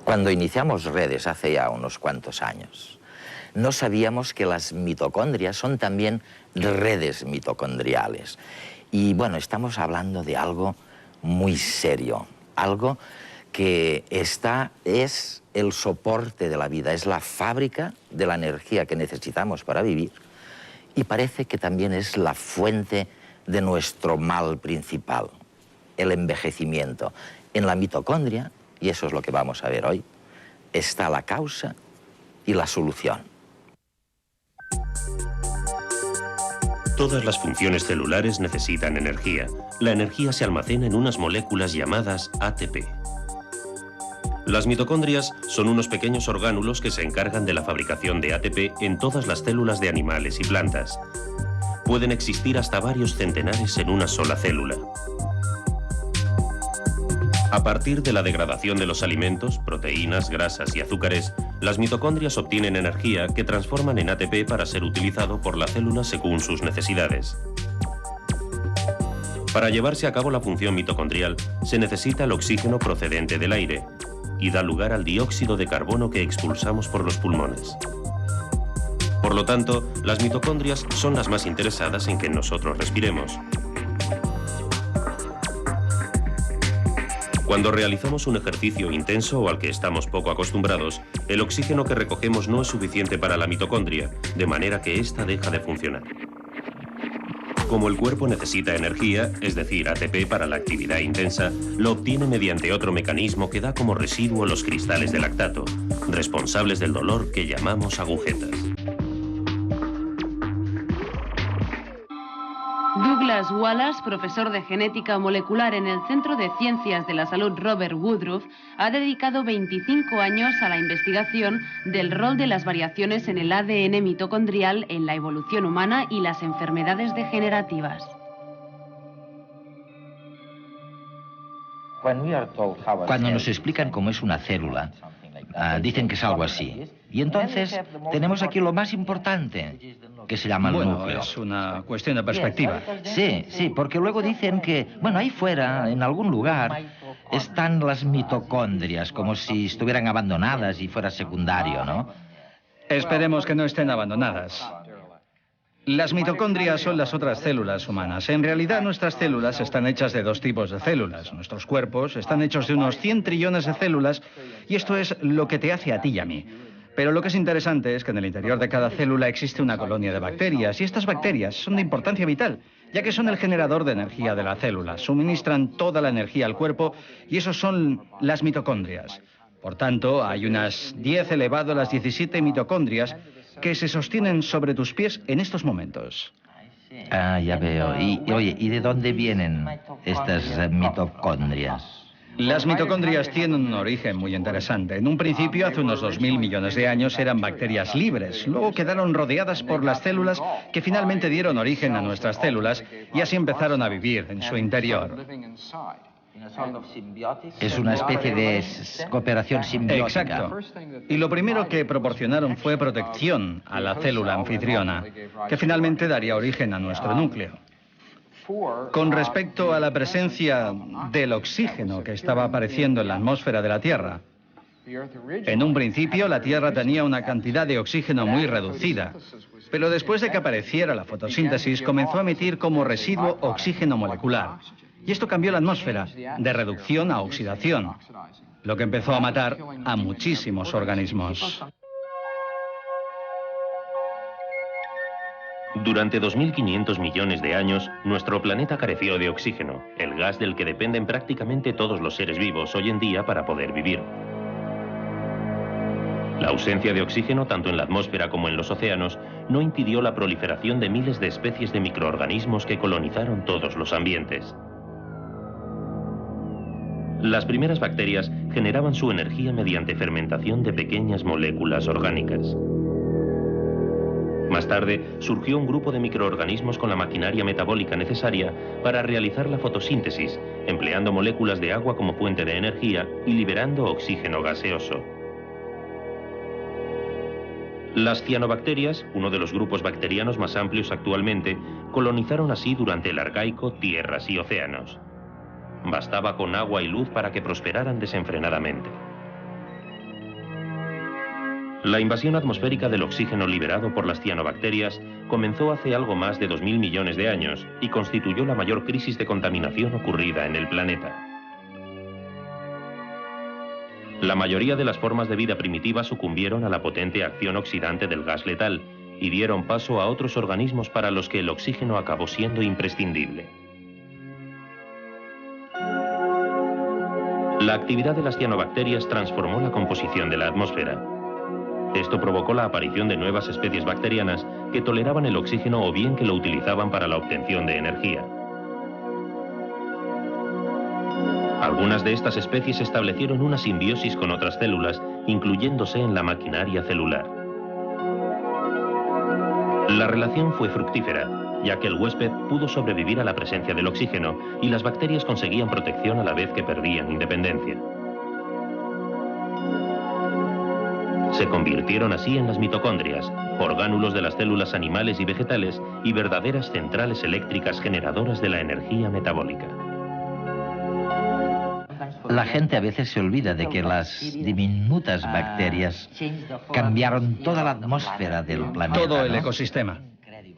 Cuando iniciamos redes hace ya unos cuantos años, no sabíamos que las mitocondrias son también redes mitocondriales. Y bueno, estamos hablando de algo muy serio, algo que es el soporte de la vida, es la fábrica de la energía que necesitamos para vivir y parece que también es la fuente de nuestro mal principal, el envejecimiento. En la mitocondria, y eso es lo que vamos a ver hoy, está la causa y la solución. Todas las funciones celulares necesitan energía. La energía se almacena en unas moléculas llamadas ATP. Las mitocondrias son unos pequeños orgánulos que se encargan de la fabricación de ATP en todas las células de animales y plantas. Pueden existir hasta varios centenares en una sola célula. A partir de la degradación de los alimentos, proteínas, grasas y azúcares, las mitocondrias obtienen energía que transforman en ATP para ser utilizado por la célula según sus necesidades. Para llevarse a cabo la función mitocondrial, se necesita el oxígeno procedente del aire y da lugar al dióxido de carbono que expulsamos por los pulmones. Por lo tanto, las mitocondrias son las más interesadas en que nosotros respiremos. Cuando realizamos un ejercicio intenso o al que estamos poco acostumbrados, el oxígeno que recogemos no es suficiente para la mitocondria, de manera que ésta deja de funcionar. Como el cuerpo necesita energía, es decir, ATP para la actividad intensa, lo obtiene mediante otro mecanismo que da como residuo los cristales de lactato, responsables del dolor que llamamos agujetas. Douglas Wallace, profesor de genética molecular en el Centro de Ciencias de la Salud Robert Woodruff, ha dedicado 25 años a la investigación del rol de las variaciones en el ADN mitocondrial en la evolución humana y las enfermedades degenerativas. Cuando nos explican cómo es una célula, dicen que es algo así. Y entonces tenemos aquí lo más importante, que se llama el núcleo. Es una cuestión de perspectiva. Sí, sí, porque luego dicen que, bueno, ahí fuera, en algún lugar, están las mitocondrias, como si estuvieran abandonadas y fuera secundario, ¿no? Esperemos que no estén abandonadas. Las mitocondrias son las otras células humanas. En realidad, nuestras células están hechas de dos tipos de células. Nuestros cuerpos están hechos de unos 100 trillones de células y esto es lo que te hace a ti y a mí. Pero lo que es interesante es que en el interior de cada célula existe una colonia de bacterias y estas bacterias son de importancia vital, ya que son el generador de energía de la célula, suministran toda la energía al cuerpo y esos son las mitocondrias. Por tanto, hay unas 10 elevado a las 17 mitocondrias que se sostienen sobre tus pies en estos momentos. Ah, ya veo. Oye, ¿y de dónde vienen estas mitocondrias? Las mitocondrias tienen un origen muy interesante. En un principio, hace unos 2000 millones de años, eran bacterias libres. Luego quedaron rodeadas por las células que finalmente dieron origen a nuestras células y así empezaron a vivir en su interior. Es una especie de cooperación simbiótica. Exacto. Y lo primero que proporcionaron fue protección a la célula anfitriona, que finalmente daría origen a nuestro núcleo. Con respecto a la presencia del oxígeno que estaba apareciendo en la atmósfera de la Tierra, en un principio la Tierra tenía una cantidad de oxígeno muy reducida, pero después de que apareciera la fotosíntesis comenzó a emitir como residuo oxígeno molecular. Y esto cambió la atmósfera, de reducción a oxidación, lo que empezó a matar a muchísimos organismos. Durante 2.500 millones de años, nuestro planeta careció de oxígeno, el gas del que dependen prácticamente todos los seres vivos hoy en día para poder vivir. La ausencia de oxígeno, tanto en la atmósfera como en los océanos, no impidió la proliferación de miles de especies de microorganismos que colonizaron todos los ambientes. Las primeras bacterias generaban su energía mediante fermentación de pequeñas moléculas orgánicas. Más tarde, surgió un grupo de microorganismos con la maquinaria metabólica necesaria para realizar la fotosíntesis, empleando moléculas de agua como fuente de energía y liberando oxígeno gaseoso. Las cianobacterias, uno de los grupos bacterianos más amplios actualmente, colonizaron así durante el Arcaico tierras y océanos. Bastaba con agua y luz para que prosperaran desenfrenadamente. La invasión atmosférica del oxígeno liberado por las cianobacterias comenzó hace algo más de 2000 millones de años y constituyó la mayor crisis de contaminación ocurrida en el planeta. La mayoría de las formas de vida primitiva sucumbieron a la potente acción oxidante del gas letal y dieron paso a otros organismos para los que el oxígeno acabó siendo imprescindible. La actividad de las cianobacterias transformó la composición de la atmósfera. Esto provocó la aparición de nuevas especies bacterianas que toleraban el oxígeno o bien que lo utilizaban para la obtención de energía. Algunas de estas especies establecieron una simbiosis con otras células, incluyéndose en la maquinaria celular. La relación fue fructífera, ya que el huésped pudo sobrevivir a la presencia del oxígeno y las bacterias conseguían protección a la vez que perdían independencia. Se convirtieron así en las mitocondrias, orgánulos de las células animales y vegetales y verdaderas centrales eléctricas generadoras de la energía metabólica. La gente a veces se olvida de que las diminutas bacterias cambiaron toda la atmósfera del planeta. Todo el ¿no? ecosistema.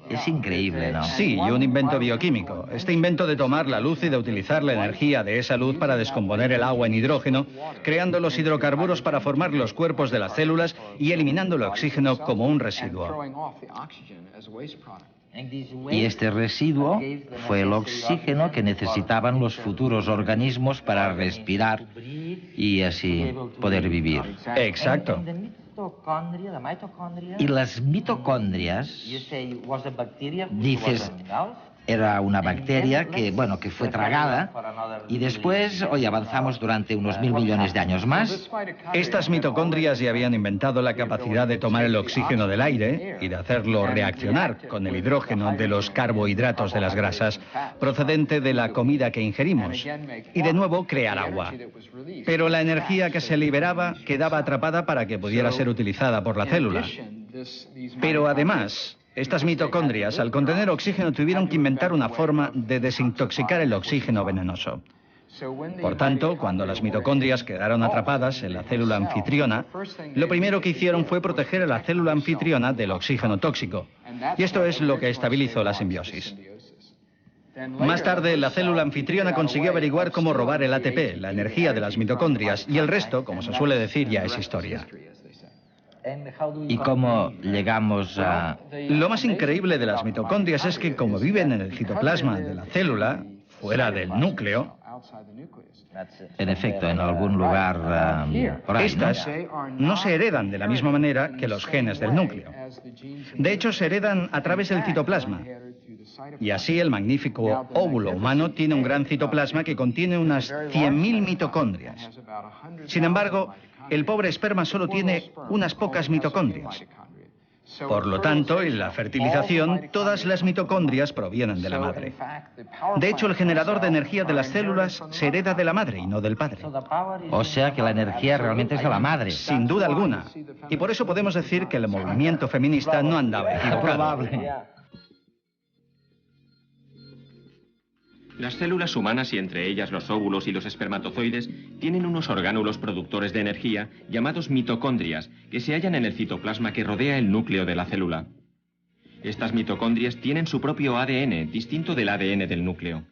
Es increíble, ¿no? Sí, y un invento bioquímico. Este invento de tomar la luz y de utilizar la energía de esa luz para descomponer el agua en hidrógeno, creando los hidrocarburos para formar los cuerpos de las células y eliminando el oxígeno como un residuo. Y este residuo fue el oxígeno que necesitaban los futuros organismos para respirar y así poder vivir. Exacto. Y las mitocondrias, dices, era una bacteria que, bueno, que fue tragada y después, hoy avanzamos durante unos 1000 millones de años más. Estas mitocondrias ya habían inventado la capacidad de tomar el oxígeno del aire y de hacerlo reaccionar con el hidrógeno de los carbohidratos de las grasas, procedente de la comida que ingerimos, y de nuevo crear agua. Pero la energía que se liberaba quedaba atrapada para que pudiera ser utilizada por la célula. Pero además, estas mitocondrias, al contener oxígeno, tuvieron que inventar una forma de desintoxicar el oxígeno venenoso. Por tanto, cuando las mitocondrias quedaron atrapadas en la célula anfitriona, lo primero que hicieron fue proteger a la célula anfitriona del oxígeno tóxico. Y esto es lo que estabilizó la simbiosis. Más tarde, la célula anfitriona consiguió averiguar cómo robar el ATP, la energía de las mitocondrias, y el resto, como se suele decir, ya es historia. ¿Y cómo llegamos a...? Lo más increíble de las mitocondrias es que, como viven en el citoplasma de la célula, fuera del núcleo, En efecto, en algún lugar por ahí, estas no se heredan de la misma manera que los genes del núcleo. De hecho, se heredan a través del citoplasma. Y así el magnífico óvulo humano tiene un gran citoplasma que contiene unas 100.000 mitocondrias. Sin embargo, el pobre esperma solo tiene unas pocas mitocondrias. Por lo tanto, en la fertilización, todas las mitocondrias provienen de la madre. De hecho, el generador de energía de las células se hereda de la madre y no del padre. O sea que la energía realmente es de la madre. Sin duda alguna. Y por eso podemos decir que el movimiento feminista no andaba equivocado. Las células humanas y entre ellas los óvulos y los espermatozoides tienen unos orgánulos productores de energía llamados mitocondrias que se hallan en el citoplasma que rodea el núcleo de la célula. Estas mitocondrias tienen su propio ADN, distinto del ADN del núcleo.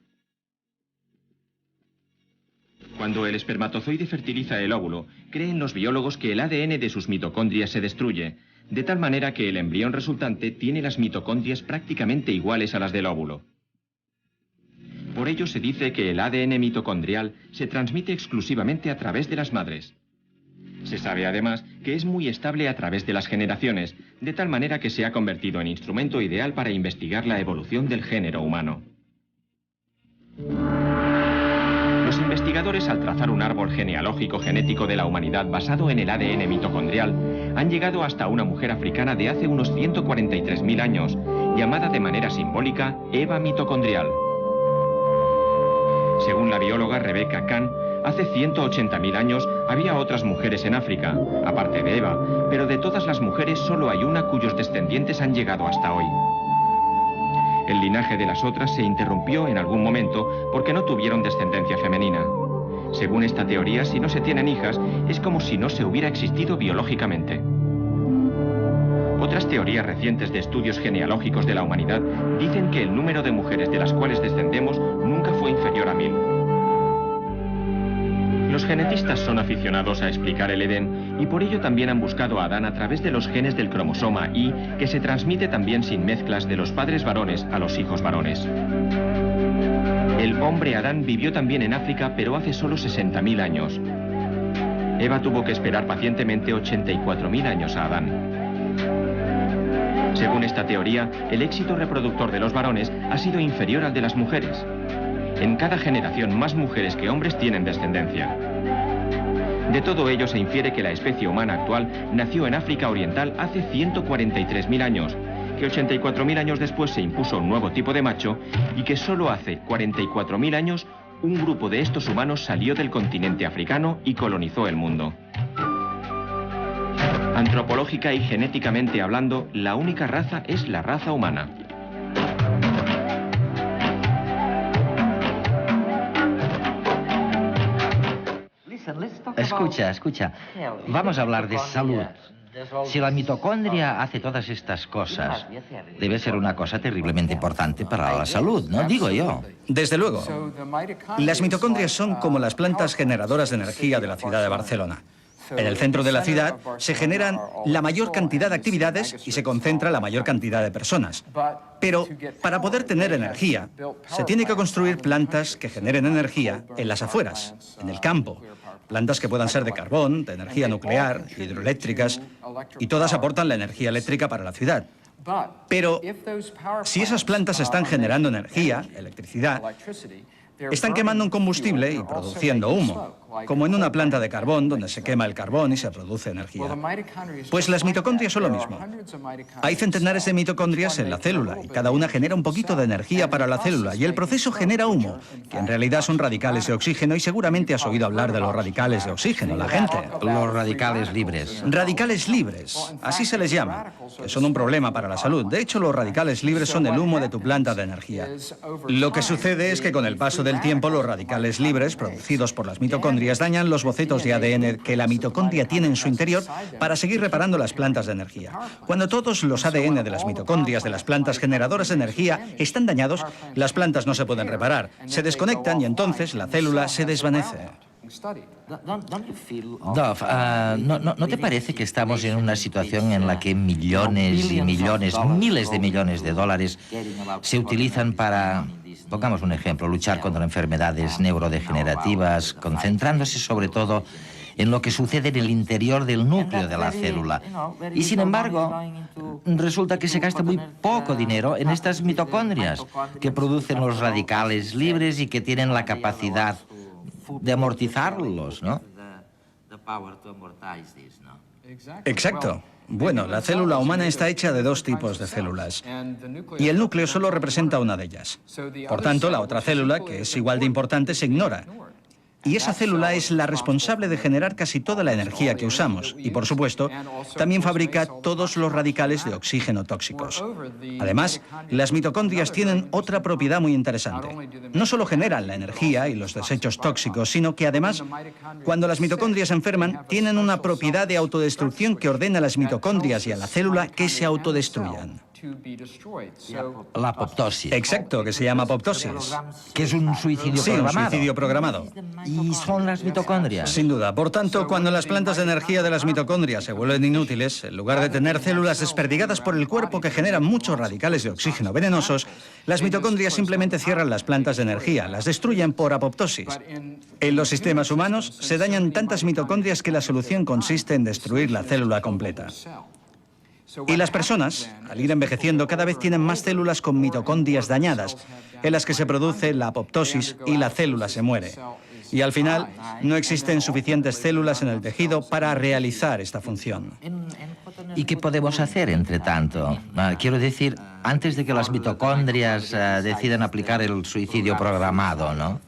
Cuando el espermatozoide fertiliza el óvulo, creen los biólogos que el ADN de sus mitocondrias se destruye, de tal manera que el embrión resultante tiene las mitocondrias prácticamente iguales a las del óvulo. Por ello se dice que el ADN mitocondrial se transmite exclusivamente a través de las madres. Se sabe además que es muy estable a través de las generaciones, de tal manera que se ha convertido en instrumento ideal para investigar la evolución del género humano. Los investigadores, al trazar un árbol genealógico genético de la humanidad basado en el ADN mitocondrial, han llegado hasta una mujer africana de hace unos 143.000 años, llamada de manera simbólica Eva mitocondrial. Según la bióloga Rebecca Kahn, hace 180.000 años había otras mujeres en África, aparte de Eva, pero de todas las mujeres solo hay una cuyos descendientes han llegado hasta hoy. El linaje de las otras se interrumpió en algún momento porque no tuvieron descendencia femenina. Según esta teoría, si no se tienen hijas, es como si no se hubiera existido biológicamente. Otras teorías recientes de estudios genealógicos de la humanidad dicen que el número de mujeres de las cuales descendemos nunca fue inferior a 1000. Los genetistas son aficionados a explicar el Edén y por ello también han buscado a Adán a través de los genes del cromosoma Y, que se transmite también sin mezclas de los padres varones a los hijos varones. El hombre Adán vivió también en África, pero hace solo 60.000 años. Eva tuvo que esperar pacientemente 84.000 años a Adán. Según esta teoría, el éxito reproductor de los varones ha sido inferior al de las mujeres. En cada generación, más mujeres que hombres tienen descendencia. De todo ello se infiere que la especie humana actual nació en África Oriental hace 143.000 años, que 84.000 años después se impuso un nuevo tipo de macho y que solo hace 44.000 años un grupo de estos humanos salió del continente africano y colonizó el mundo. Antropológica y genéticamente hablando, la única raza es la raza humana. Escucha. Vamos a hablar de salud. Si la mitocondria hace todas estas cosas, debe ser una cosa terriblemente importante para la salud, ¿no? Digo yo. Desde luego. Las mitocondrias son como las plantas generadoras de energía de la ciudad de Barcelona. En el centro de la ciudad se generan la mayor cantidad de actividades y se concentra la mayor cantidad de personas. Pero para poder tener energía, se tiene que construir plantas que generen energía en las afueras, en el campo. Plantas que puedan ser de carbón, de energía nuclear, hidroeléctricas, y todas aportan la energía eléctrica para la ciudad. Pero si esas plantas están generando energía, electricidad, están quemando un combustible y produciendo humo, como en una planta de carbón donde se quema el carbón y se produce energía. Pues las mitocondrias son lo mismo. Hay centenares de mitocondrias en la célula y cada una genera un poquito de energía para la célula y el proceso genera humo, que en realidad son radicales de oxígeno y seguramente has oído hablar de los radicales de oxígeno, la gente. Los radicales libres. Radicales libres, así se les llama, que son un problema para la salud. De hecho, los radicales libres son el humo de tu planta de energía. Lo que sucede es que con el paso del tiempo los radicales libres, producidos por las mitocondrias, dañan los bocetos de ADN que la mitocondria tiene en su interior para seguir reparando las plantas de energía. Cuando todos los ADN de las mitocondrias de las plantas generadoras de energía están dañados, las plantas no se pueden reparar, se desconectan y entonces la célula se desvanece. Dov, ¿no te parece que estamos en una situación en la que millones y millones, miles de millones de dólares se utilizan para, pongamos un ejemplo, luchar contra enfermedades neurodegenerativas, concentrándose sobre todo en lo que sucede en el interior del núcleo de la célula? Y sin embargo, resulta que se gasta muy poco dinero en estas mitocondrias que producen los radicales libres y que tienen la capacidad de amortizarlos, ¿no? Exacto. Bueno, la célula humana está hecha de dos tipos de células y el núcleo solo representa una de ellas. Por tanto, la otra célula, que es igual de importante, se ignora. Y esa célula es la responsable de generar casi toda la energía que usamos y, por supuesto, también fabrica todos los radicales de oxígeno tóxicos. Además, las mitocondrias tienen otra propiedad muy interesante. No solo generan la energía y los desechos tóxicos, sino que además, cuando las mitocondrias se enferman, tienen una propiedad de autodestrucción que ordena a las mitocondrias y a la célula que se autodestruyan. La apoptosis. Exacto, que se llama apoptosis. Que es un suicidio Sí, un programado. suicidio programado. Y son las mitocondrias. Sin duda. Por tanto, cuando las plantas de energía de las mitocondrias se vuelven inútiles, en lugar de tener células desperdigadas por el cuerpo que generan muchos radicales de oxígeno venenosos, las mitocondrias simplemente cierran las plantas de energía, las destruyen por apoptosis. En los sistemas humanos se dañan tantas mitocondrias que la solución consiste en destruir la célula completa. Y las personas, al ir envejeciendo, cada vez tienen más células con mitocondrias dañadas, en las que se produce la apoptosis y la célula se muere. Y al final, no existen suficientes células en el tejido para realizar esta función. ¿Y qué podemos hacer, entre tanto? Quiero decir, antes de que las mitocondrias decidan aplicar el suicidio programado, ¿no?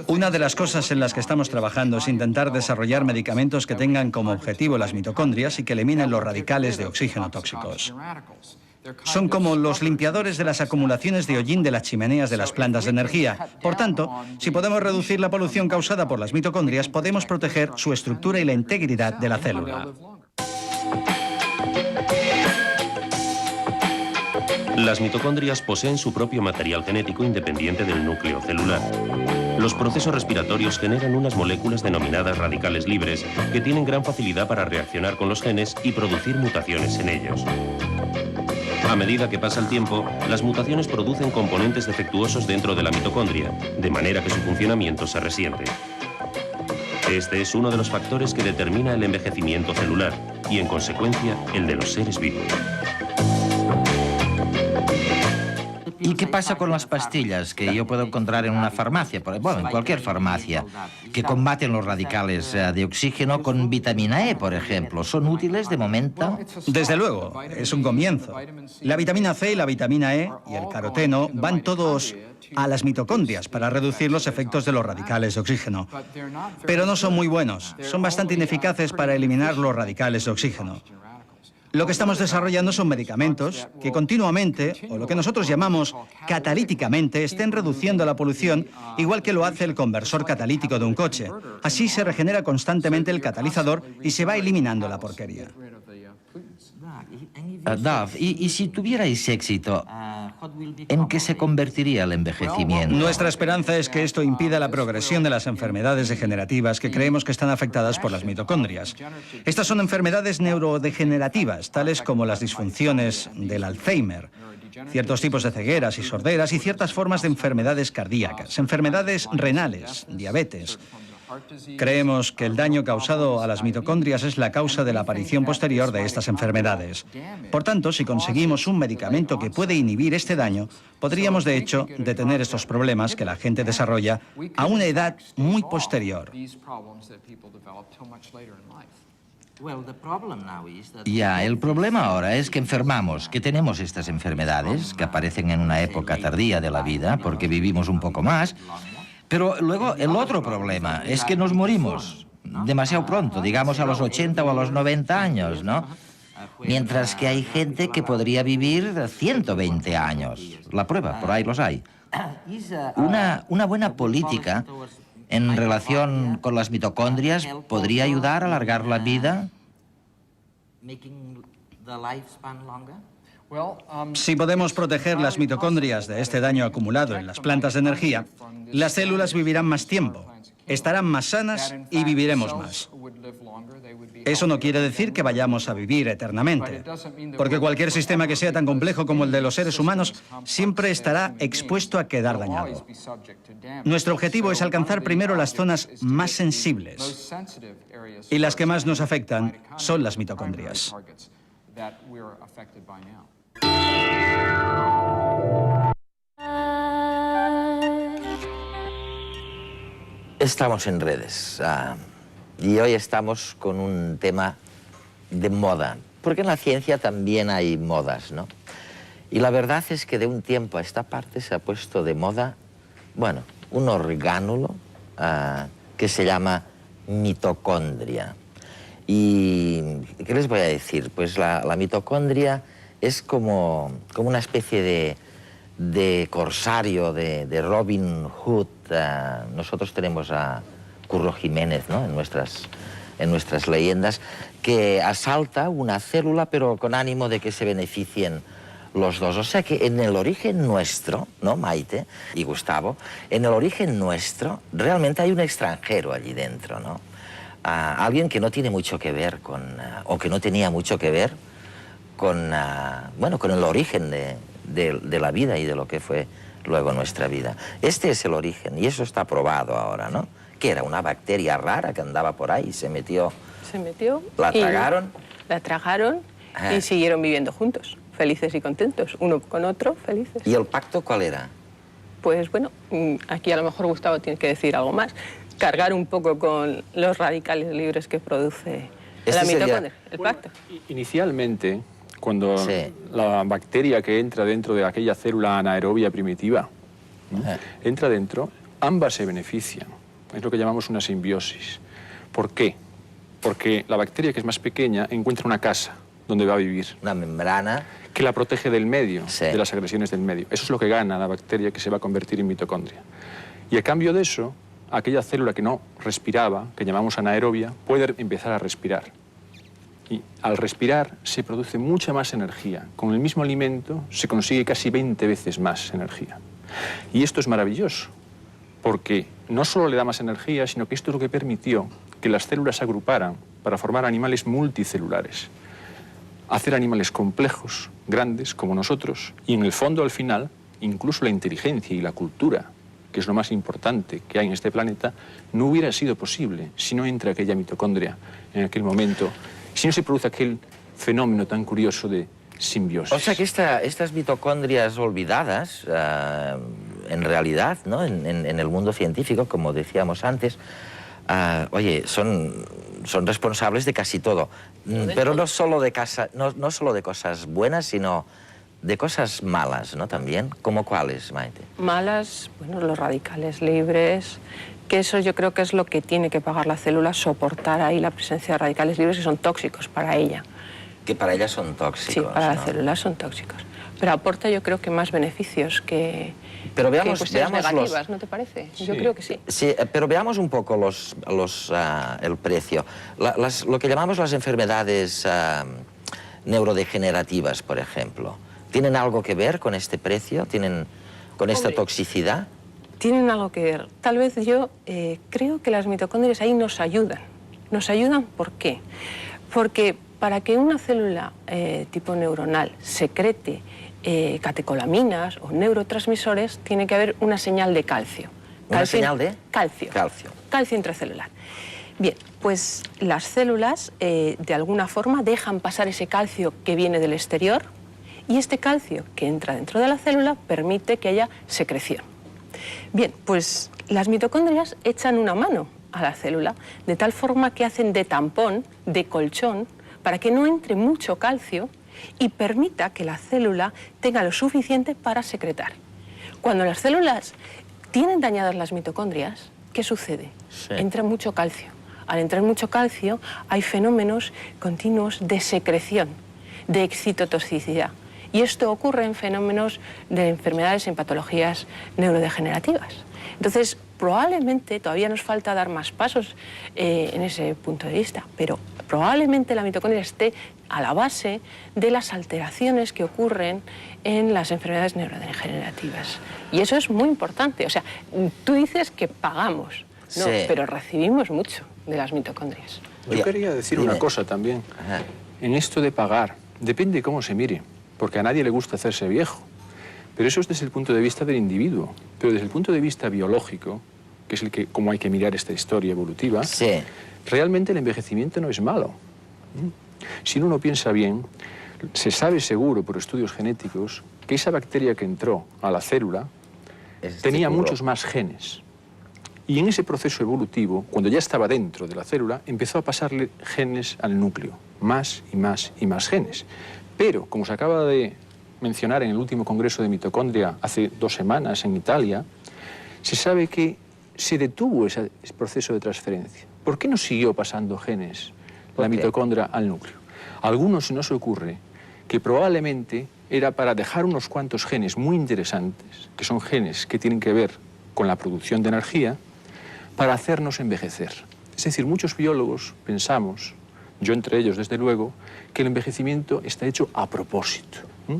Una de las cosas en las que estamos trabajando es intentar desarrollar medicamentos que tengan como objetivo las mitocondrias y que eliminen los radicales de oxígeno tóxicos. Son como los limpiadores de las acumulaciones de hollín de las chimeneas de las plantas de energía. Por tanto, si podemos reducir la polución causada por las mitocondrias, podemos proteger su estructura y la integridad de la célula. Las mitocondrias poseen su propio material genético independiente del núcleo celular. Los procesos respiratorios generan unas moléculas denominadas radicales libres que tienen gran facilidad para reaccionar con los genes y producir mutaciones en ellos. A medida que pasa el tiempo, las mutaciones producen componentes defectuosos dentro de la mitocondria, de manera que su funcionamiento se resiente. Este es uno de los factores que determina el envejecimiento celular y, en consecuencia, el de los seres vivos. ¿Y qué pasa con las pastillas que yo puedo encontrar en una farmacia, bueno, en cualquier farmacia, que combaten los radicales de oxígeno con vitamina E, por ejemplo? ¿Son útiles de momento? Desde luego, es un comienzo. La vitamina C y la vitamina E y el caroteno van todos a las mitocondrias para reducir los efectos de los radicales de oxígeno. Pero no son muy buenos, son bastante ineficaces para eliminar los radicales de oxígeno. Lo que estamos desarrollando son medicamentos que continuamente, o lo que nosotros llamamos catalíticamente, estén reduciendo la polución, igual que lo hace el conversor catalítico de un coche. Así se regenera constantemente el catalizador y se va eliminando la porquería. Dov, y si tuvierais éxito, ¿en qué se convertiría el envejecimiento? Nuestra esperanza es que esto impida la progresión de las enfermedades degenerativas que creemos que están afectadas por las mitocondrias. Estas son enfermedades neurodegenerativas, tales como las disfunciones del Alzheimer, ciertos tipos de cegueras y sorderas y ciertas formas de enfermedades cardíacas, enfermedades renales, diabetes. Creemos que el daño causado a las mitocondrias es la causa de la aparición posterior de estas enfermedades. Por tanto, si conseguimos un medicamento que puede inhibir este daño, podríamos, de hecho, detener estos problemas que la gente desarrolla a una edad muy posterior. Ya, el problema ahora es que enfermamos, que tenemos estas enfermedades, que aparecen en una época tardía de la vida, porque vivimos un poco más. Pero luego el otro problema es que nos morimos demasiado pronto, digamos a los 80 o a los 90 años, ¿no? Mientras que hay gente que podría vivir 120 años. La prueba, por ahí los hay. Una buena política en relación con las mitocondrias podría ayudar a alargar la vida. Si podemos proteger las mitocondrias de este daño acumulado en las plantas de energía, las células vivirán más tiempo, estarán más sanas y viviremos más. Eso no quiere decir que vayamos a vivir eternamente, porque cualquier sistema que sea tan complejo como el de los seres humanos siempre estará expuesto a quedar dañado. Nuestro objetivo es alcanzar primero las zonas más sensibles, y las que más nos afectan son las mitocondrias. Estamos en redes y hoy estamos con un tema de moda, porque en la ciencia también hay modas, ¿no? Y la verdad es que de un tiempo a esta parte se ha puesto de moda, bueno, un orgánulo que se llama mitocondria. ¿Y qué les voy a decir? Pues la mitocondria es como una especie de corsario, de Robin Hood. Nosotros tenemos a Curro Jiménez, ¿no? en nuestras leyendas, que asalta una célula pero con ánimo de que se beneficien los dos. O sea que en el origen nuestro, ¿no, Maite y Gustavo? En el origen nuestro realmente hay un extranjero allí dentro, ¿no? Alguien que no tiene mucho que ver o que no tenía mucho que ver con el origen de la vida y de lo que fue luego nuestra vida. Este es el origen y eso está probado ahora, ¿no? Que era una bacteria rara que andaba por ahí y se metió. Se metió. La tragaron. La tragaron y siguieron viviendo juntos, felices y contentos, uno con otro, felices. ¿Y el pacto cuál era? Pues bueno, aquí a lo mejor Gustavo tiene que decir algo más. Cargar un poco con los radicales libres que produce la mitocondria, el pacto. Inicialmente, cuando la bacteria que entra dentro de aquella célula anaerobia primitiva, ¿no? entra dentro, ambas se benefician. Es lo que llamamos una simbiosis. ¿Por qué? Porque la bacteria, que es más pequeña, encuentra una casa donde va a vivir. Una membrana. Que la protege del medio, de las agresiones del medio. Eso es lo que gana la bacteria, que se va a convertir en mitocondria. Y a cambio de eso, aquella célula que no respiraba, que llamamos anaerobia, puede empezar a respirar. Y al respirar se produce mucha más energía. Con el mismo alimento se consigue casi 20 veces más energía. Y esto es maravilloso, porque no solo le da más energía, sino que esto es lo que permitió que las células se agruparan para formar animales multicelulares. Hacer animales complejos, grandes, como nosotros, y en el fondo, al final, incluso la inteligencia y la cultura, que es lo más importante que hay en este planeta, no hubiera sido posible si no entra aquella mitocondria en aquel momento, si no se produce aquel fenómeno tan curioso de simbiosis. O sea que estas mitocondrias olvidadas, en realidad, ¿no? en el mundo científico, como decíamos antes, oye, son responsables de casi todo. Pero no solo de cosas buenas, sino de cosas malas, ¿no? También. ¿Cómo cuáles, Maite? Malas, bueno, los radicales libres, que eso yo creo que es lo que tiene que pagar la célula, soportar ahí la presencia de radicales libres que son tóxicos para ella. Que para ella son tóxicos. Sí, para ¿no? las células son tóxicos. Pero aporta yo creo que más beneficios que, pero veamos, que cuestiones veamos negativas, ¿no te parece? Sí. Yo creo que sí. Sí, pero veamos un poco el precio. Lo que llamamos las enfermedades neurodegenerativas, por ejemplo, ¿tienen algo que ver con este precio? ¿Tienen con esta toxicidad? Tienen algo que ver. Tal vez yo creo que las mitocondrias ahí nos ayudan. ¿Nos ayudan por qué? Porque para que una célula tipo neuronal secrete catecolaminas o neurotransmisores, tiene que haber una señal de calcio. ¿Una señal de? Calcio. Calcio. Calcio intracelular. Bien, pues las células de alguna forma dejan pasar ese calcio que viene del exterior y este calcio que entra dentro de la célula permite que haya secreción. Bien, pues las mitocondrias echan una mano a la célula de tal forma que hacen de tampón, de colchón, para que no entre mucho calcio y permita que la célula tenga lo suficiente para secretar. Cuando las células tienen dañadas las mitocondrias, ¿qué sucede? Sí. Entra mucho calcio. Al entrar mucho calcio hay fenómenos continuos de secreción, de excitotoxicidad. Y esto ocurre en fenómenos de enfermedades, en patologías neurodegenerativas. Entonces, probablemente todavía nos falta dar más pasos en ese punto de vista, pero probablemente la mitocondria esté a la base de las alteraciones que ocurren en las enfermedades neurodegenerativas. Y eso es muy importante. O sea, tú dices que pagamos, no, sí, pero recibimos mucho de las mitocondrias. Yo quería decir una cosa también. Ajá. En esto de pagar, depende cómo se mire, porque a nadie le gusta hacerse viejo. Pero eso es desde el punto de vista del individuo. Pero desde el punto de vista biológico, que es el que, cómo hay que mirar esta historia evolutiva, Sí. realmente el envejecimiento no es malo. Si uno lo piensa bien, se sabe seguro por estudios genéticos que esa bacteria que entró a la célula tenía muchos más genes. Y en ese proceso evolutivo, cuando ya estaba dentro de la célula, empezó a pasarle genes al núcleo, más y más y más genes. Pero, como se acaba de mencionar en el último congreso de mitocondria hace 2 semanas en Italia, se sabe que se detuvo ese proceso de transferencia. ¿Por qué no siguió pasando genes la mitocondria al núcleo? A algunos no se ocurre que probablemente era para dejar unos cuantos genes muy interesantes, que son genes que tienen que ver con la producción de energía, para hacernos envejecer. Es decir, muchos biólogos pensamos, yo entre ellos desde luego, que el envejecimiento está hecho a propósito,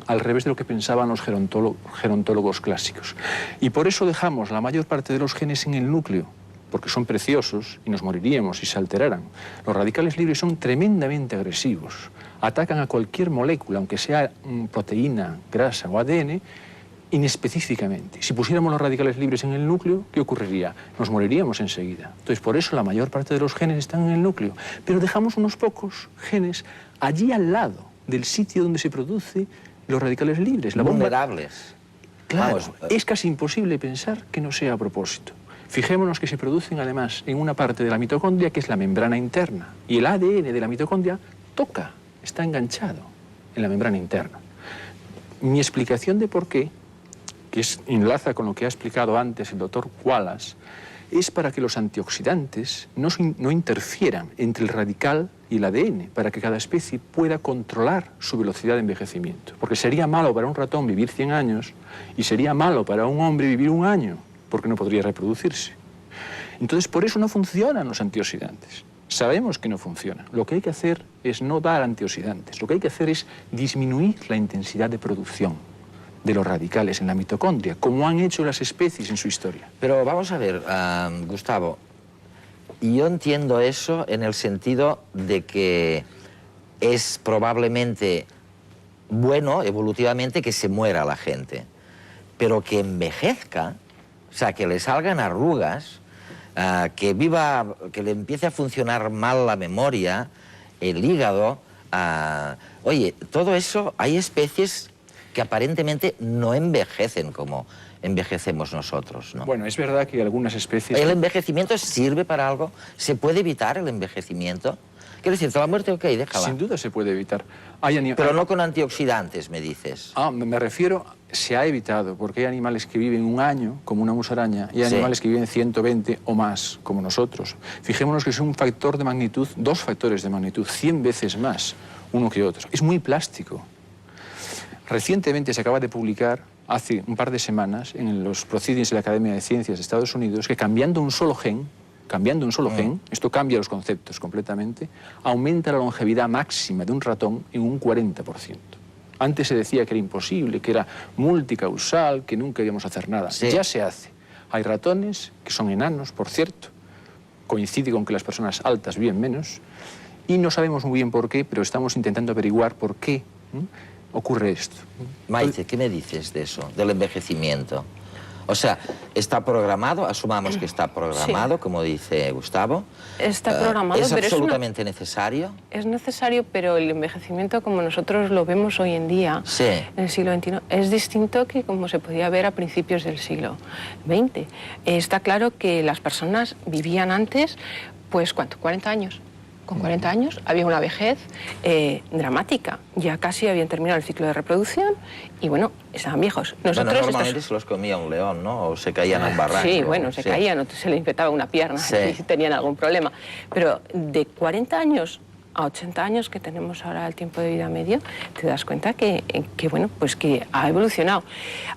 al revés de lo que pensaban los gerontólogos clásicos. Y por eso dejamos la mayor parte de los genes en el núcleo, porque son preciosos y nos moriríamos si se alteraran. Los radicales libres son tremendamente agresivos, atacan a cualquier molécula, aunque sea proteína, grasa o ADN, inespecíficamente. Si pusiéramos los radicales libres en el núcleo, ¿qué ocurriría? Nos moriríamos enseguida. Entonces, por eso la mayor parte de los genes están en el núcleo. Pero dejamos unos pocos genes allí al lado del sitio donde se producen los radicales libres. La bomba... Vulnerables. Claro, Vamos. es casi imposible pensar que no sea a propósito. Fijémonos que se producen además en una parte de la mitocondria que es la membrana interna. Y el ADN de la mitocondria toca, está enganchado en la membrana interna. Mi explicación de por qué, que enlaza con lo que ha explicado antes el doctor Wallace, es para que los antioxidantes no interfieran entre el radical y el ADN, para que cada especie pueda controlar su velocidad de envejecimiento. Porque sería malo para un ratón vivir 100 años y sería malo para un hombre vivir 1 año, porque no podría reproducirse. Entonces, por eso no funcionan los antioxidantes. Sabemos que no funciona. Lo que hay que hacer es no dar antioxidantes. Lo que hay que hacer es disminuir la intensidad de producción de los radicales en la mitocondria, como han hecho las especies en su historia. Pero vamos a ver, Gustavo, yo entiendo eso en el sentido de que es probablemente bueno, evolutivamente, que se muera la gente, pero que envejezca, o sea, que le salgan arrugas, que viva, que le empiece a funcionar mal la memoria, el hígado. Oye, todo eso, hay especies que aparentemente no envejecen como envejecemos nosotros, ¿no? Bueno, es verdad que algunas especies... ¿El envejecimiento sirve para algo? ¿Se puede evitar el envejecimiento? Quiero decir, la muerte, ok, déjala. Sin duda se puede evitar. Pero no con antioxidantes, me dices. Me refiero, se ha evitado, porque hay animales que viven 1 año, como una musaraña, y hay animales que viven 120 o más, como nosotros. Fijémonos que es un factor de magnitud, 2 factores de magnitud, 100 veces más uno que otro. Es muy plástico. Recientemente se acaba de publicar, hace un par de semanas, en los Proceedings de la Academia de Ciencias de Estados Unidos, que cambiando un solo gen, esto cambia los conceptos completamente, aumenta la longevidad máxima de un ratón en un 40%. Antes se decía que era imposible, que era multicausal, que nunca íbamos a hacer nada. Sí. Ya se hace. Hay ratones, que son enanos, por cierto, coincide con que las personas altas viven menos, y no sabemos muy bien por qué, pero estamos intentando averiguar por qué ocurre esto. Maite, ¿qué me dices de eso, del envejecimiento? O sea, está programado, asumamos que está programado, sí, como dice Gustavo. Está programado, ¿Es pero absolutamente necesario? Es necesario, pero el envejecimiento como nosotros lo vemos hoy en día, sí, en el siglo XXI, es distinto que como se podía ver a principios del siglo XX. Está claro que las personas vivían antes, pues, ¿cuánto? 40 años. Con 40 años había una vejez dramática. Ya casi habían terminado el ciclo de reproducción y, bueno, estaban viejos. Nosotros, bueno, normalmente se los comía un león, ¿no? O se caían a un barranco. Sí, bueno, se caían, o se le infectaba una pierna, si tenían algún problema. Pero de 40 años a 80 años, que tenemos ahora el tiempo de vida medio, te das cuenta que bueno, pues que ha evolucionado.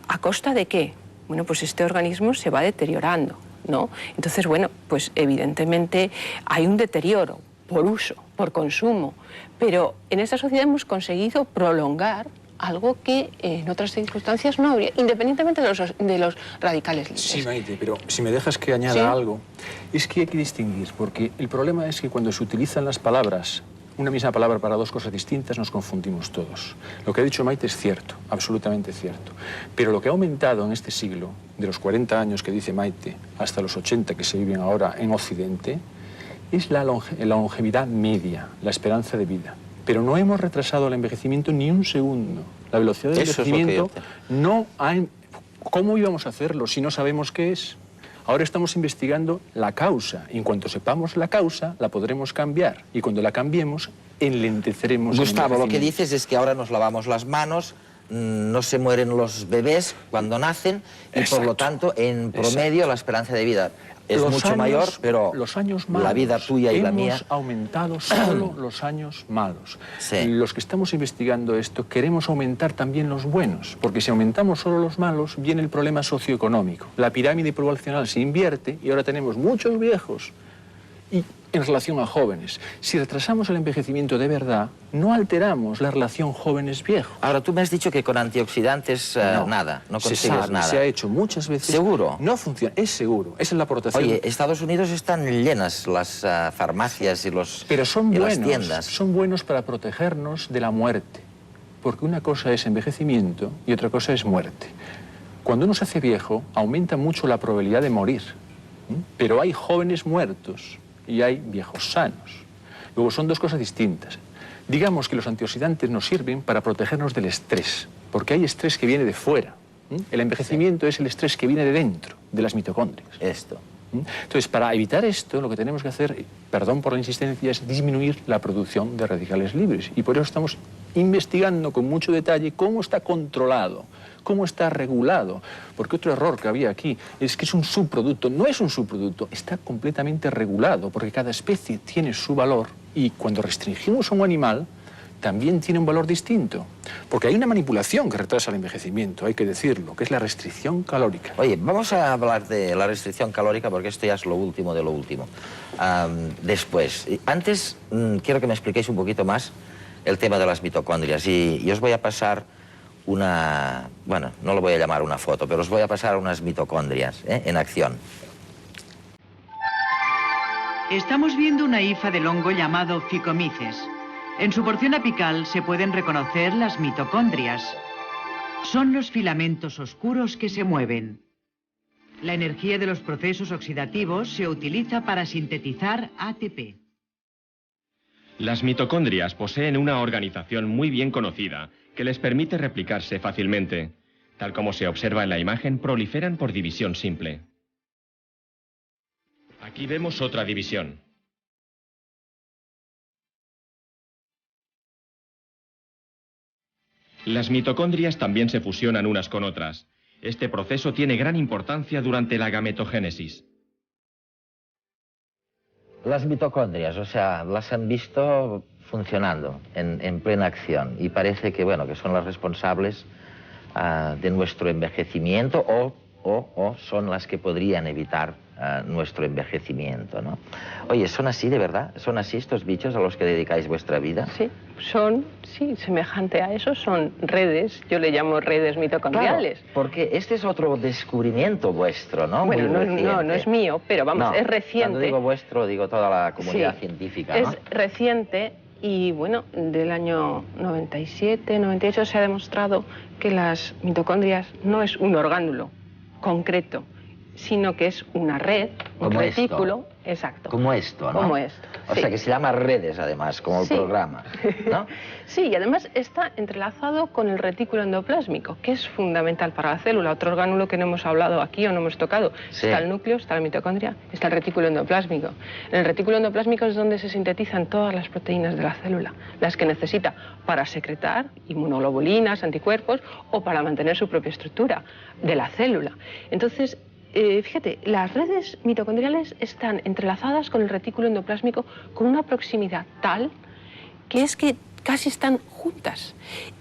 ¿A costa de qué? Bueno, pues este organismo se va deteriorando, ¿no? Entonces, bueno, pues evidentemente hay un deterioro por uso, por consumo, pero en esta sociedad hemos conseguido prolongar algo que en otras circunstancias no habría, independientemente de los radicales libres. Sí, Maite, pero si me dejas que añada algo, es que hay que distinguir, porque el problema es que cuando se utilizan las palabras, una misma palabra para 2 cosas distintas, nos confundimos todos. Lo que ha dicho Maite es cierto, absolutamente cierto, pero lo que ha aumentado en este siglo, de los 40 años que dice Maite, hasta los 80 que se viven ahora en Occidente, es la longevidad media, la esperanza de vida. Pero no hemos retrasado el envejecimiento ni un segundo. La velocidad del envejecimiento no ha... ¿Cómo íbamos a hacerlo si no sabemos qué es? Ahora estamos investigando la causa. Y en cuanto sepamos la causa, la podremos cambiar. Y cuando la cambiemos, enlenteceremos el envejecimiento. Gustavo, lo que dices es que ahora nos lavamos las manos, no se mueren los bebés cuando nacen y por lo tanto, en promedio, la esperanza de vida es mucho mayor, pero los años malos, la vida tuya y la mía... Hemos aumentado solo los años malos. Sí. Los que estamos investigando esto queremos aumentar también los buenos, porque si aumentamos solo los malos, viene el problema socioeconómico. La pirámide poblacional se invierte y ahora tenemos muchos viejos y en relación a jóvenes. Si retrasamos el envejecimiento de verdad, no alteramos la relación jóvenes-viejos. Ahora, tú me has dicho que con antioxidantes nada, no consigues nada. Se ha hecho muchas veces. ¿Seguro? No funciona, es seguro, esa es la aportación. Oye, Estados Unidos están llenas las farmacias y las tiendas. Son buenos para protegernos de la muerte, porque una cosa es envejecimiento y otra cosa es muerte. Cuando uno se hace viejo, aumenta mucho la probabilidad de morir, pero hay jóvenes muertos y hay viejos sanos. Luego son 2 cosas distintas. Digamos que los antioxidantes nos sirven para protegernos del estrés, porque hay estrés que viene de fuera. El envejecimiento es el estrés que viene de dentro, de las mitocondrias. Entonces, para evitar esto, lo que tenemos que hacer, perdón por la insistencia, es disminuir la producción de radicales libres. Y por eso estamos investigando con mucho detalle cómo está controlado, cómo está regulado. Porque otro error que había aquí es que es un subproducto. No es un subproducto, está completamente regulado, porque cada especie tiene su valor y cuando restringimos a un animal, también tiene un valor distinto. Porque hay una manipulación que retrasa el envejecimiento, hay que decirlo, que es la restricción calórica. Oye, vamos a hablar de la restricción calórica porque esto ya es lo último de lo último. Después, antes quiero que me expliquéis un poquito más el tema de las mitocondrias y os voy a pasar una... Bueno, no lo voy a llamar una foto, pero os voy a pasar unas mitocondrias en acción. Estamos viendo una hifa del hongo llamado Phycomyces. En su porción apical se pueden reconocer las mitocondrias. Son los filamentos oscuros que se mueven. La energía de los procesos oxidativos se utiliza para sintetizar ATP. Las mitocondrias poseen una organización muy bien conocida que les permite replicarse fácilmente. Tal como se observa en la imagen, proliferan por división simple. Aquí vemos otra división. Las mitocondrias también se fusionan unas con otras. Este proceso tiene gran importancia durante la gametogénesis. Las mitocondrias, o sea, las han visto funcionando en plena acción y parece que, bueno, que son las responsables de nuestro envejecimiento o son las que podrían evitar nuestro envejecimiento, ¿no? Oye, ¿son así de verdad? ¿Son así estos bichos a los que dedicáis vuestra vida? Sí, sí, semejante a eso, son redes, yo le llamo redes mitocondriales. Claro, porque este es otro descubrimiento vuestro, ¿no? Bueno, no es mío, pero vamos, no, es reciente. Cuando digo vuestro, digo toda la comunidad sí, científica, ¿no? Es reciente y, bueno, del año 97, 98 se ha demostrado que las mitocondrias no es un orgánulo concreto, sino que es una red, un retículo, exacto. Como esto, ¿no? Como esto. O sea, que se llama redes, además, como el programa, ¿no? Sí, y además está entrelazado con el retículo endoplásmico, que es fundamental para la célula. Otro orgánulo que no hemos hablado aquí o no hemos tocado. Sí. Está el núcleo, está la mitocondria, está el retículo endoplásmico. En el retículo endoplásmico es donde se sintetizan todas las proteínas de la célula, las que necesita para secretar inmunoglobulinas, anticuerpos o para mantener su propia estructura de la célula. Entonces, fíjate, las redes mitocondriales están entrelazadas con el retículo endoplásmico con una proximidad tal que es que casi están juntas.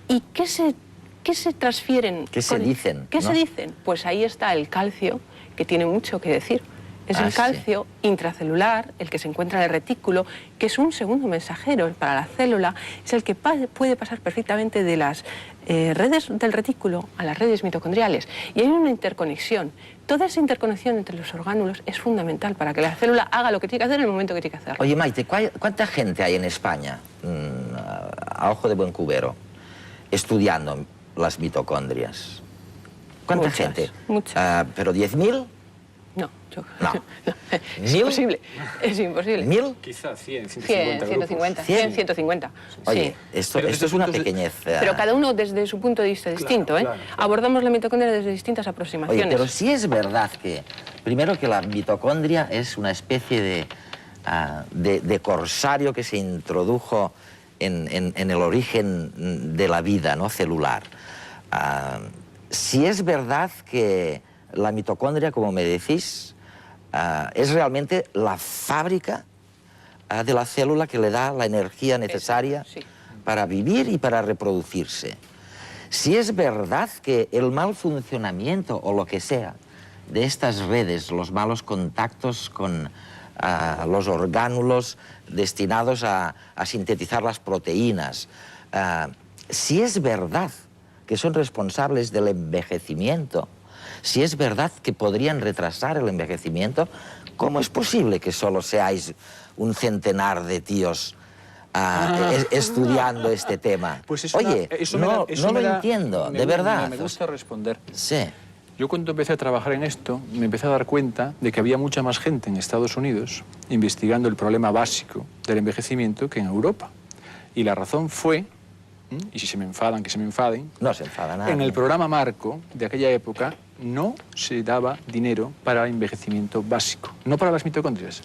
¿Y qué se transfieren? ¿Qué se dicen? ¿Qué se dicen? Pues ahí está el calcio, que tiene mucho que decir. Es el calcio intracelular, el que se encuentra en el retículo, que es un segundo mensajero para la célula, es el que puede pasar perfectamente de las redes del retículo a las redes mitocondriales. Y hay una interconexión. Toda esa interconexión entre los orgánulos es fundamental para que la célula haga lo que tiene que hacer en el momento que tiene que hacerlo. Oye, Maite, ¿cuánta gente hay en España, a ojo de buen cubero, estudiando las mitocondrias? ¿Cuánta gente? Muchas. ¿Pero 10.000? No. No. Es imposible. Es imposible. ¿1000? Quizás 100, 150 150. 100, 150. Oye, sí. esto es una pequeñez. Pero cada uno desde su punto de vista distinto, ¿eh? Claro. Abordamos la mitocondria desde distintas aproximaciones. Oye, pero sí es verdad que, primero, que la mitocondria es una especie de corsario que se introdujo en el origen de la vida, ¿no?, celular. Sí es verdad que la mitocondria, como me decís, es realmente la fábrica de la célula que le da la energía necesaria para vivir y para reproducirse. Si es verdad que el mal funcionamiento o lo que sea de estas redes, los malos contactos con los orgánulos destinados a sintetizar las proteínas, si es verdad que son responsables del envejecimiento, si es verdad que podrían retrasar el envejecimiento, ¿cómo es posible que solo seáis un centenar de tíos estudiando este tema? Pues oye, no lo entiendo, de verdad. Me gusta responder. Sí. Yo cuando empecé a trabajar en esto, me empecé a dar cuenta de que había mucha más gente en Estados Unidos investigando el problema básico del envejecimiento que en Europa. Y la razón fue, y si se me enfadan, que se me enfaden. No se enfada nada. En el programa Marco de aquella época no se daba dinero para el envejecimiento básico. No para las mitocondrias,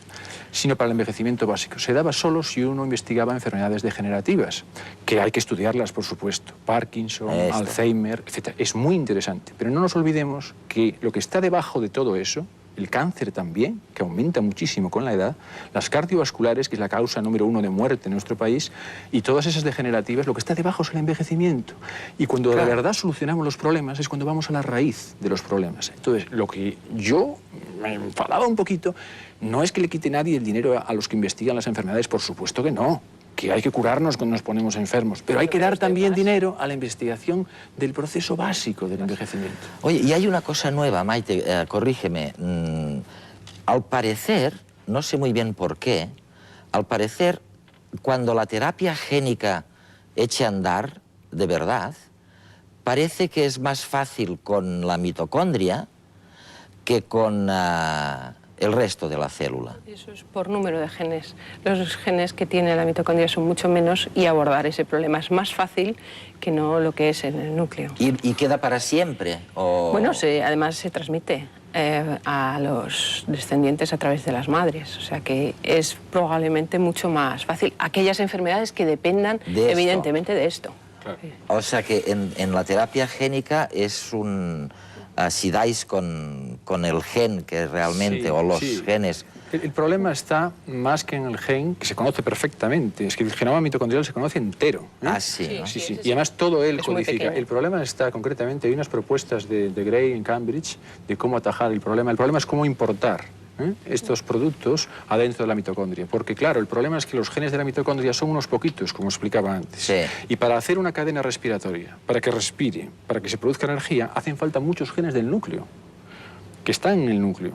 sino para el envejecimiento básico. Se daba solo si uno investigaba enfermedades degenerativas, que hay que estudiarlas, por supuesto. Parkinson, Alzheimer, etc. Es muy interesante. Pero no nos olvidemos que lo que está debajo de todo eso el cáncer también, que aumenta muchísimo con la edad, las cardiovasculares, que es la causa número 1 de muerte en nuestro país, y todas esas degenerativas, lo que está debajo es el envejecimiento. Y cuando de verdad solucionamos los problemas es cuando vamos a la raíz de los problemas. Entonces, lo que yo me enfadaba un poquito, no es que le quite nadie el dinero a los que investigan las enfermedades, por supuesto que no, que hay que curarnos cuando nos ponemos enfermos, pero hay que dar también dinero a la investigación del proceso básico del envejecimiento. Oye, y hay una cosa nueva, Maite, corrígeme. Al parecer, no sé muy bien por qué, al parecer, cuando la terapia génica eche a andar, de verdad, parece que es más fácil con la mitocondria que con el resto de la célula. Eso es por número de genes. Los genes que tiene la mitocondria son mucho menos y abordar ese problema es más fácil que no lo que es en el núcleo. ¿Y queda para siempre? ¿O? Bueno, además se transmite a los descendientes a través de las madres. O sea que es probablemente mucho más fácil. Aquellas enfermedades que dependan evidentemente de esto. Claro. O sea que en la terapia génica es un... si dais con el gen que realmente, o los genes... El problema está más que en el gen, que se conoce perfectamente. Es que el genoma mitocondrial se conoce entero. Ah, sí, ¿no? Sí, sí. Y además todo él es muy codifica. pequeño. El problema está concretamente, hay unas propuestas de Gray en Cambridge de cómo atajar el problema. El problema es cómo importar estos productos adentro de la mitocondria. Porque claro, el problema es que los genes de la mitocondria son unos poquitos, como explicaba antes. Sí. Y para hacer una cadena respiratoria, para que respire, para que se produzca energía, hacen falta muchos genes del núcleo, que están en el núcleo.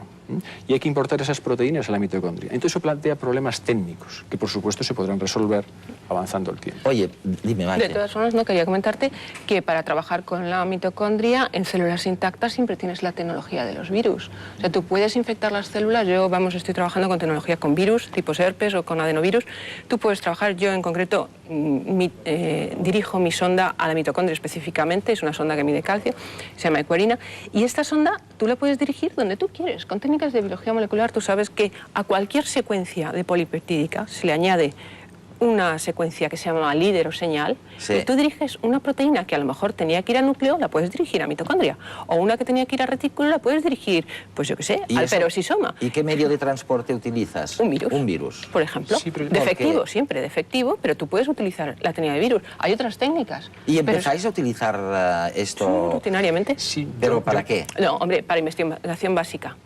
Y hay que importar esas proteínas a la mitocondria. Entonces eso plantea problemas técnicos, que por supuesto se podrán resolver avanzando el tiempo. Oye, dime, Maite. De todas formas, no quería comentarte que para trabajar con la mitocondria en células intactas siempre tienes la tecnología de los virus. O sea, tú puedes infectar las células. Yo, estoy trabajando con tecnología con virus, tipo herpes o con adenovirus. Tú puedes trabajar, yo en concreto dirijo mi sonda a la mitocondria específicamente. Es una sonda que mide calcio, se llama Equerina. Y esta sonda tú la puedes dirigir donde tú quieres. Con técnicas de biología molecular tú sabes que a cualquier secuencia de polipeptídica se le añade una secuencia que se llama líder o señal, y tú diriges una proteína que a lo mejor tenía que ir al núcleo, la puedes dirigir a mitocondria, o una que tenía que ir al retículo, la puedes dirigir, pues yo qué sé, al peroxisoma. ¿Y qué medio de transporte utilizas? Un virus. Un virus. Por ejemplo. Sí, pero defectivo, siempre defectivo, pero tú puedes utilizar la técnica de virus. Hay otras técnicas. ¿Y empezáis a utilizar esto? Rutinariamente. Sí, ¿Pero para qué? No, hombre, para investigación básica.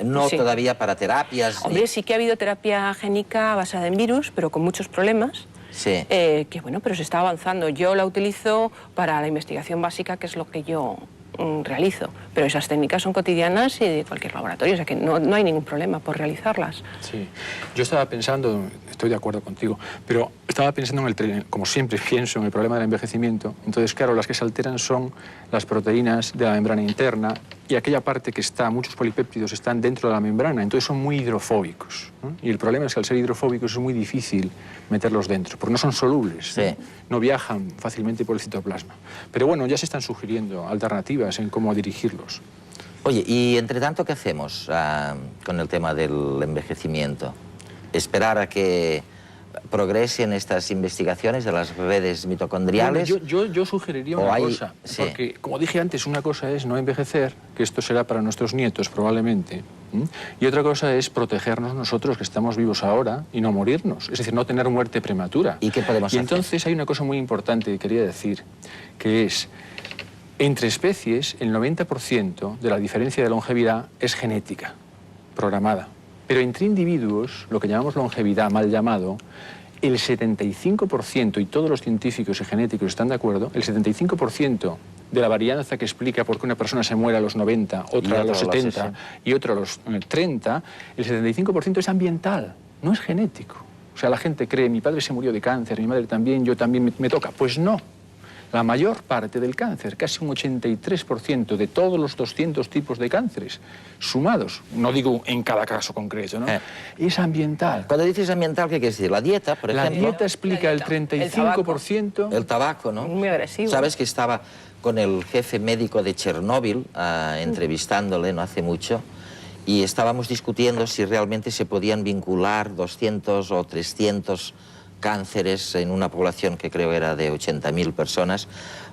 No Sí. todavía para terapias. Hombre, sí que ha habido terapia génica basada en virus, pero con muchos problemas. Sí. Que bueno, pero se está avanzando. Yo la utilizo para la investigación básica, que es lo que yo realizo. Pero esas técnicas son cotidianas y de cualquier laboratorio, o sea que no hay ningún problema por realizarlas. Sí. Yo estaba pensando, estoy de acuerdo contigo, pero estaba pensando como siempre pienso, en el problema del envejecimiento. Entonces, claro, las que se alteran son las proteínas de la membrana interna y aquella parte que está, muchos polipéptidos están dentro de la membrana, entonces son muy hidrofóbicos, ¿no? Y el problema es que al ser hidrofóbicos es muy difícil meterlos dentro, porque no son solubles, Sí. no viajan fácilmente por el citoplasma. Pero bueno, ya se están sugiriendo alternativas en cómo dirigirlos. Oye, y entre tanto, ¿qué hacemos con el tema del envejecimiento? ¿Esperar a que progresen estas investigaciones de las redes mitocondriales? Bueno, yo sugeriría una cosa, sí. porque como dije antes, una cosa es no envejecer, que esto será para nuestros nietos probablemente, y otra cosa es protegernos nosotros que estamos vivos ahora y no morirnos, es decir, no tener muerte prematura. ¿Y qué podemos hacer? Y entonces hay una cosa muy importante que quería decir, que es, entre especies, el 90% de la diferencia de longevidad es genética, programada. Pero entre individuos, lo que llamamos longevidad, mal llamado, el 75%, y todos los científicos y genéticos están de acuerdo, el 75% de la varianza que explica por qué una persona se muere a los 90, otra a los 70 y otra a los 30, el 75% es ambiental, no es genético. O sea, la gente cree, mi padre se murió de cáncer, mi madre también, yo también me toca. Pues no. La mayor parte del cáncer, casi un 83% de todos los 200 tipos de cánceres sumados, no digo en cada caso concreto, ¿no? Es ambiental. Cuando dices ambiental, ¿qué quiere decir? ¿La dieta, por ejemplo? La dieta explica el 35%. El tabaco, ¿no? Muy agresivo. Sabes que estaba con el jefe médico de Chernóbil, entrevistándole no hace mucho, y estábamos discutiendo si realmente se podían vincular 200 o 300 cánceres en una población que creo era de 80.000 personas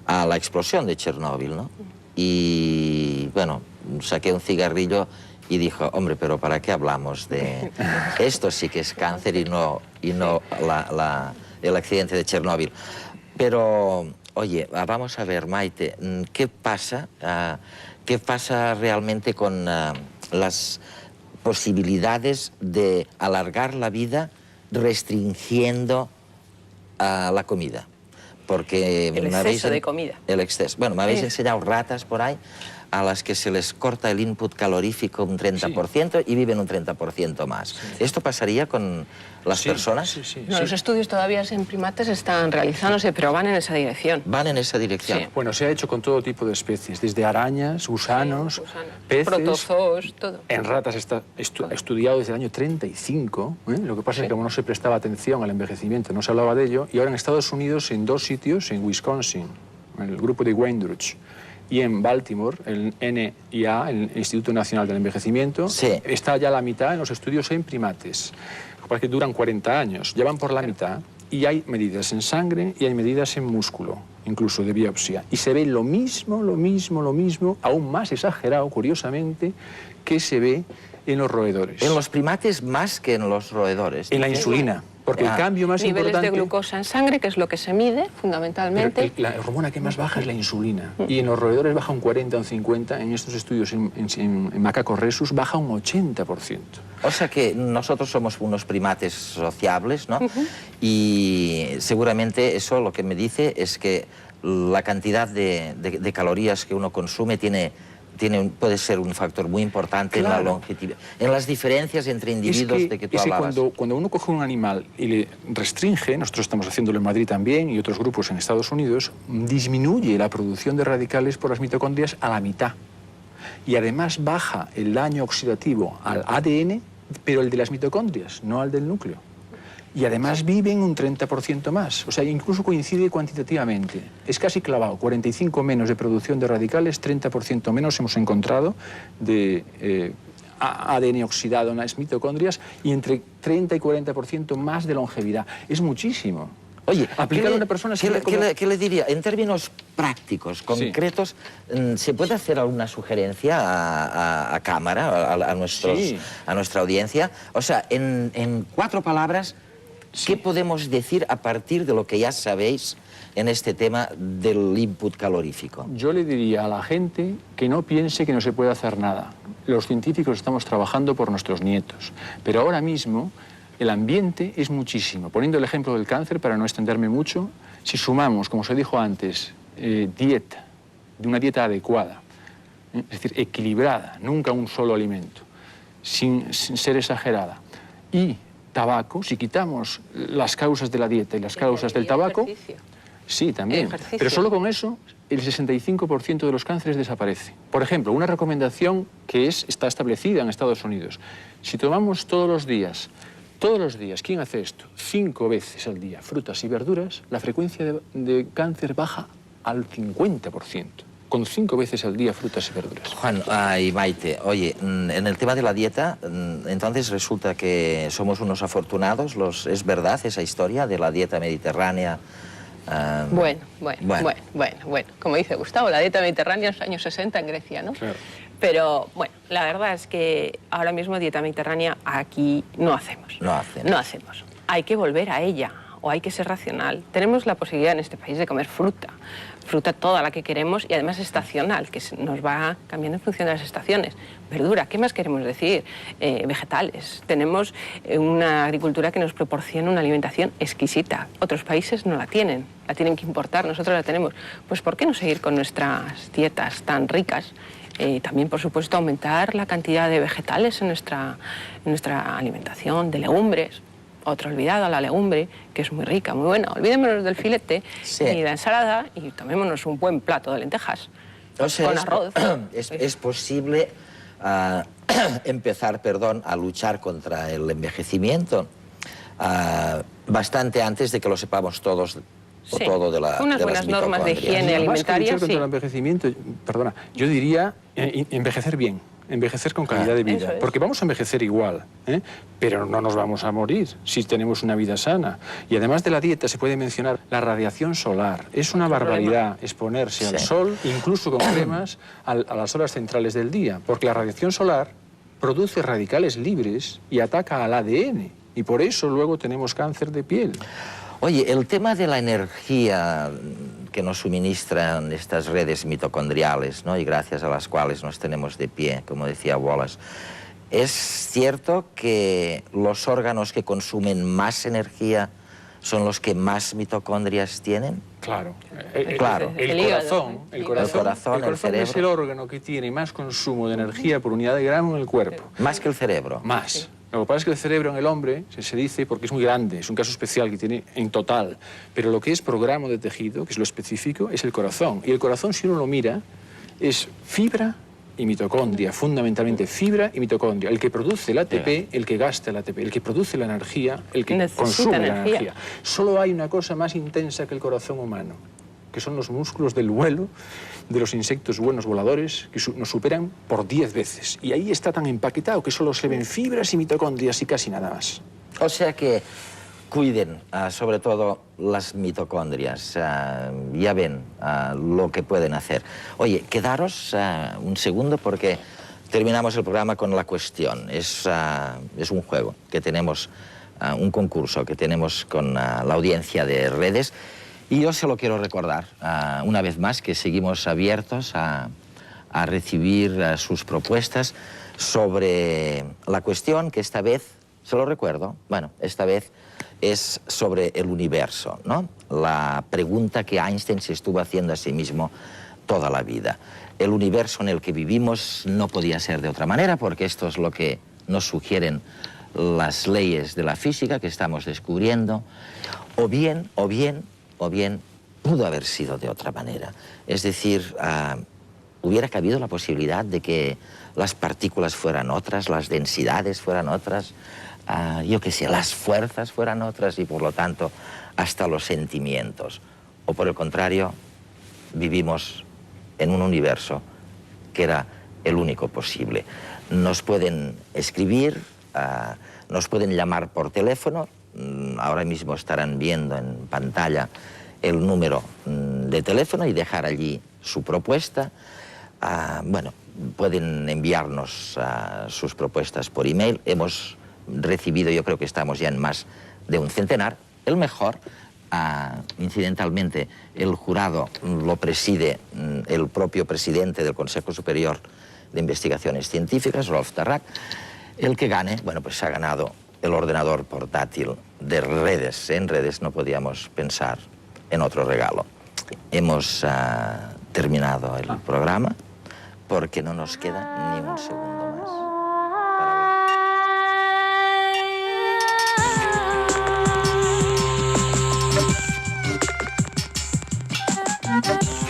a la explosión de Chernóbil, ¿no? Y bueno, saqué un cigarrillo y dijo, hombre, pero ¿para qué hablamos de esto? Sí que es cáncer y no el accidente de Chernóbil. Pero, oye, vamos a ver, Maite, ¿qué pasa realmente con las posibilidades de alargar la vida restringiendo la comida? Porque el exceso de comida. El exceso. Bueno, me habéis enseñado ratas por ahí a las que se les corta el input calorífico un 30% y viven un 30% más. Sí. ¿Esto pasaría con las personas? No, los estudios todavía en primates están realizándose, pero van en esa dirección. ¿Van en esa dirección? Sí. Bueno, se ha hecho con todo tipo de especies, desde arañas, gusanos, peces... protozoos, todo. En ratas está estudiado desde el año 35, Lo que pasa es que como no se prestaba atención al envejecimiento, no se hablaba de ello, y ahora en Estados Unidos, en 2 sitios, en Wisconsin, en el grupo de Weinrich, y en Baltimore, el NIA, el Instituto Nacional del Envejecimiento, está ya la mitad en los estudios en primates. Porque duran 40 años, ya van por la mitad, y hay medidas en sangre y hay medidas en músculo, incluso de biopsia. Y se ve lo mismo, aún más exagerado, curiosamente, que se ve en los roedores. En los primates más que en los roedores. En la insulina. Porque el cambio más niveles importante... de glucosa en sangre, que es lo que se mide, fundamentalmente. La hormona que más baja es la insulina. Y en los roedores baja un 40 o un 50, en estos estudios en macacos rhesus baja un 80%. O sea que nosotros somos unos primates sociables, ¿no? Y seguramente eso lo que me dice es que la cantidad de calorías que uno consume puede ser un factor muy importante en la longevidad, en las diferencias entre individuos de que tú hablabas. Cuando uno coge un animal y le restringe, nosotros estamos haciéndolo en Madrid también y otros grupos en Estados Unidos, disminuye la producción de radicales por las mitocondrias a la mitad. Y además baja el daño oxidativo al ADN, pero el de las mitocondrias, no al del núcleo. Y además viven un 30% más. O sea, incluso coincide cuantitativamente. Es casi clavado. 45 menos de producción de radicales, 30% menos hemos encontrado de ADN oxidado en las mitocondrias y entre 30 y 40% más de longevidad. Es muchísimo. Oye, aplicado a una persona... ¿Qué le diría? En términos prácticos, concretos, ¿se puede hacer alguna sugerencia a cámara, a nuestra audiencia? O sea, en 4 palabras... ¿Qué podemos decir a partir de lo que ya sabéis en este tema del input calorífico? Yo le diría a la gente que no piense que no se puede hacer nada. Los científicos estamos trabajando por nuestros nietos, pero ahora mismo el ambiente es muchísimo. Poniendo el ejemplo del cáncer, para no extenderme mucho, si sumamos, como se dijo antes, dieta, de una dieta adecuada, es decir, equilibrada, nunca un solo alimento, sin ser exagerada, y tabaco, si quitamos las causas de la dieta y las causas del tabaco... Sí, también. Pero solo con eso, el 65% de los cánceres desaparece. Por ejemplo, una recomendación que está establecida en Estados Unidos. Si tomamos todos los días, ¿quién hace esto? 5 veces al día frutas y verduras, la frecuencia de cáncer baja al 50%. Con 5 veces al día frutas y verduras. Juan y Maite, oye, en el tema de la dieta, entonces resulta que somos unos afortunados, ¿es verdad esa historia de la dieta mediterránea? Bueno. Como dice Gustavo, la dieta mediterránea en los años 60 en Grecia, ¿no? Claro. Pero, bueno, la verdad es que ahora mismo dieta mediterránea aquí no hacemos. No hacemos. Hay que volver a ella, o hay que ser racional. Tenemos la posibilidad en este país de comer fruta toda la que queremos y además estacional, que nos va cambiando en función de las estaciones. Verdura, ¿qué más queremos decir? Vegetales. Tenemos una agricultura que nos proporciona una alimentación exquisita. Otros países no la tienen que importar, nosotros la tenemos. Pues ¿por qué no seguir con nuestras dietas tan ricas? También, por supuesto, aumentar la cantidad de vegetales en nuestra alimentación, de legumbres. Otra olvidada, la legumbre, que es muy rica, muy buena. Olvidémonos del filete y la ensalada y tomémonos un buen plato de lentejas con arroz. Es posible empezar, a luchar contra el envejecimiento bastante antes de que lo sepamos todos. Todo de unas buenas normas de higiene alimentaria. Más que luchar contra el envejecimiento, yo diría envejecer bien. Envejecer con calidad de vida, porque vamos a envejecer igual, pero no nos vamos a morir si tenemos una vida sana. Y además de la dieta se puede mencionar la radiación solar. Es una barbaridad exponerse al sol, incluso con cremas, a las horas centrales del día, porque la radiación solar produce radicales libres y ataca al ADN. Y por eso luego tenemos cáncer de piel. Oye, el tema de la energía que nos suministran estas redes mitocondriales, ¿no? Y gracias a las cuales nos tenemos de pie, como decía Wallace, ¿es cierto que los órganos que consumen más energía son los que más mitocondrias tienen? Claro. Claro. El corazón es el órgano que tiene más consumo de energía por unidad de gramo en el cuerpo. Más que el cerebro. Más. Sí. Lo que pasa es que el cerebro en el hombre se dice porque es muy grande, es un caso especial que tiene en total. Pero lo que es por gramo de tejido, que es lo específico, es el corazón. Y el corazón, si uno lo mira, es fibra y mitocondria, fundamentalmente fibra y mitocondria. El que produce el ATP, el que gasta el ATP, el que produce la energía, el que consume la energía. Solo hay una cosa más intensa que el corazón humano, que son los músculos del vuelo de los insectos buenos voladores, que nos superan por 10 veces. Y ahí está tan empaquetado que solo se ven fibras y mitocondrias y casi nada más. O sea que cuiden sobre todo las mitocondrias, ya ven lo que pueden hacer. Oye, quedaros un segundo porque terminamos el programa con la cuestión. Es un juego que tenemos, un concurso que tenemos con la audiencia de redes. Y yo se lo quiero recordar una vez más, que seguimos abiertos a recibir sus propuestas sobre la cuestión que esta vez, se lo recuerdo, bueno, esta vez es sobre el universo, ¿no? La pregunta que Einstein se estuvo haciendo a sí mismo toda la vida. El universo en el que vivimos no podía ser de otra manera, porque esto es lo que nos sugieren las leyes de la física que estamos descubriendo, o bien pudo haber sido de otra manera. Es decir, hubiera cabido la posibilidad de que las partículas fueran otras, las densidades fueran otras, yo qué sé, las fuerzas fueran otras y por lo tanto hasta los sentimientos. O por el contrario, vivimos en un universo que era el único posible. Nos pueden escribir, nos pueden llamar por teléfono. Ahora mismo estarán viendo en pantalla el número de teléfono y dejar allí su propuesta. Bueno, pueden enviarnos sus propuestas por email. Hemos recibido, yo creo que estamos ya en más de un centenar. El mejor, incidentalmente, el jurado lo preside el propio presidente del Consejo Superior de Investigaciones Científicas, Rolf Tarrack. El que gane, bueno, pues ha ganado el ordenador portátil de redes. En redes no podíamos pensar en otro regalo. Hemos terminado el programa porque no nos queda ni un segundo más. Para ver.